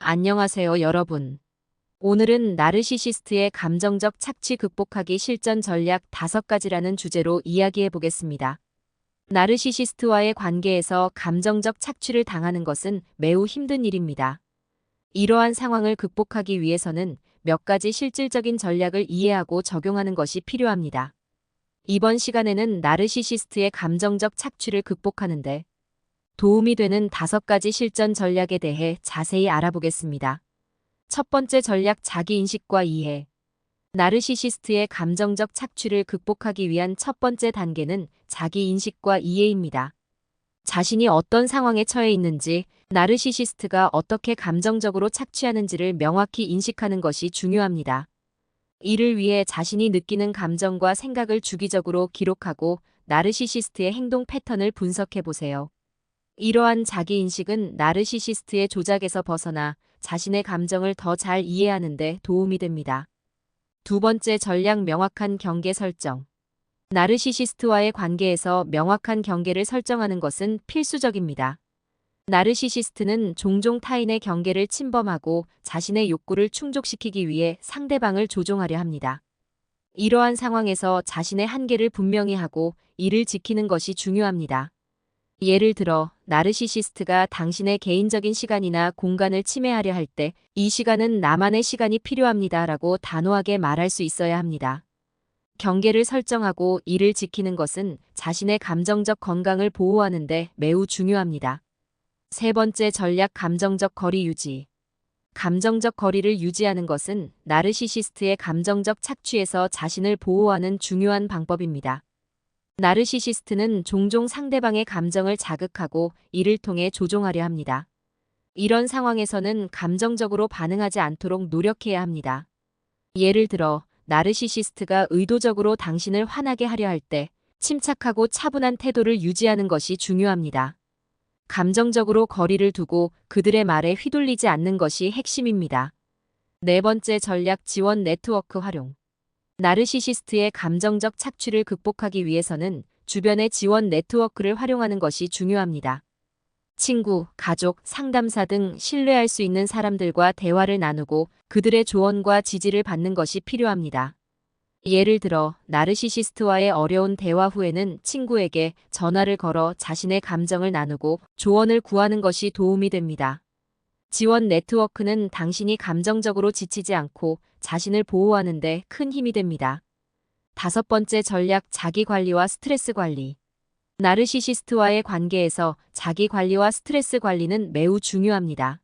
안녕하세요, 여러분. 오늘은 나르시시스트의 감정적 착취 극복하기 실전 전략 5가지라는 주제로 이야기해 보겠습니다. 나르시시스트와의 관계에서 감정적 착취를 당하는 것은 매우 힘든 일입니다. 이러한 상황을 극복하기 위해서는 몇 가지 실질적인 전략을 이해하고 적용하는 것이 필요합니다. 이번 시간에는 나르시시스트의 감정적 착취를 극복하는데 도움이 되는 5가지 실전 전략에 대해 자세히 알아보겠습니다. 첫 번째 전략, 자기인식과 이해. 나르시시스트의 감정적 착취를 극복하기 위한 첫 번째 단계는 자기인식과 이해입니다. 자신이 어떤 상황에 처해 있는지, 나르시시스트가 어떻게 감정적으로 착취하는지를 명확히 인식하는 것이 중요합니다. 이를 위해 자신이 느끼는 감정과 생각을 주기적으로 기록하고 나르시시스트의 행동 패턴을 분석해 보세요. 이러한 자기인식은 나르시시스트의 조작에서 벗어나 자신의 감정을 더 잘 이해하는 데 도움이 됩니다. 두 번째 전략, 명확한 경계 설정. 나르시시스트와의 관계에서 명확한 경계를 설정하는 것은 필수적입니다. 나르시시스트는 종종 타인의 경계를 침범하고 자신의 욕구를 충족시키기 위해 상대방을 조종하려 합니다. 이러한 상황에서 자신의 한계를 분명히 하고 이를 지키는 것이 중요합니다. 예를 들어 나르시시스트가 당신의 개인적인 시간이나 공간을 침해하려 할 때 이 시간은 나만의 시간이 필요합니다 라고 단호하게 말할 수 있어야 합니다. 경계를 설정하고 이를 지키는 것은 자신의 감정적 건강을 보호하는 데 매우 중요합니다. 세 번째 전략, 감정적 거리 유지. 감정적 거리를 유지하는 것은 나르시시스트의 감정적 착취에서 자신을 보호하는 중요한 방법입니다. 나르시시스트는 종종 상대방의 감정을 자극하고 이를 통해 조종하려 합니다. 이런 상황에서는 감정적으로 반응하지 않도록 노력해야 합니다. 예를 들어 나르시시스트가 의도적으로 당신을 화나게 하려 할 때 침착하고 차분한 태도를 유지하는 것이 중요합니다. 감정적으로 거리를 두고 그들의 말에 휘둘리지 않는 것이 핵심입니다. 네 번째 전략, 지원 네트워크 활용. 나르시시스트의 감정적 착취를 극복하기 위해서는 주변의 지원 네트워크를 활용하는 것이 중요합니다. 친구, 가족, 상담사 등 신뢰할 수 있는 사람들과 대화를 나누고 그들의 조언과 지지를 받는 것이 필요합니다. 예를 들어 나르시시스트와의 어려운 대화 후에는 친구에게 전화를 걸어 자신의 감정을 나누고 조언을 구하는 것이 도움이 됩니다. 지원 네트워크는 당신이 감정적으로 지치지 않고 자신을 보호하는 데 큰 힘이 됩니다. 다섯 번째 전략, 자기 관리와 스트레스 관리. 나르시시스트와의 관계에서 자기 관리와 스트레스 관리는 매우 중요합니다.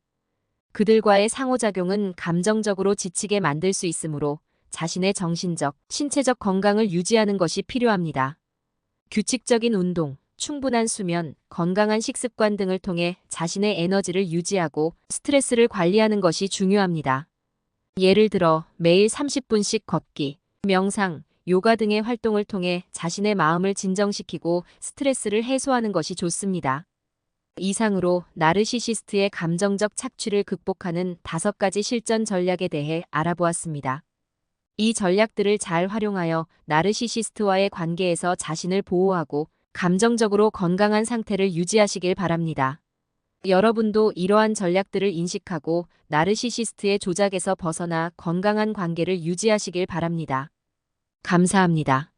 그들과의 상호작용은 감정적으로 지치게 만들 수 있으므로 자신의 정신적, 신체적 건강을 유지하는 것이 필요합니다. 규칙적인 운동, 충분한 수면, 건강한 식습관 등을 통해 자신의 에너지를 유지하고 스트레스를 관리하는 것이 중요합니다. 예를 들어 매일 30분씩 걷기, 명상, 요가 등의 활동을 통해 자신의 마음을 진정시키고 스트레스를 해소하는 것이 좋습니다. 이상으로 나르시시스트의 감정적 착취를 극복하는 5가지 실전 전략에 대해 알아보았습니다. 이 전략들을 잘 활용하여 나르시시스트와의 관계에서 자신을 보호하고 감정적으로 건강한 상태를 유지하시길 바랍니다. 여러분도 이러한 전략들을 인식하고 나르시시스트의 조작에서 벗어나 건강한 관계를 유지하시길 바랍니다. 감사합니다.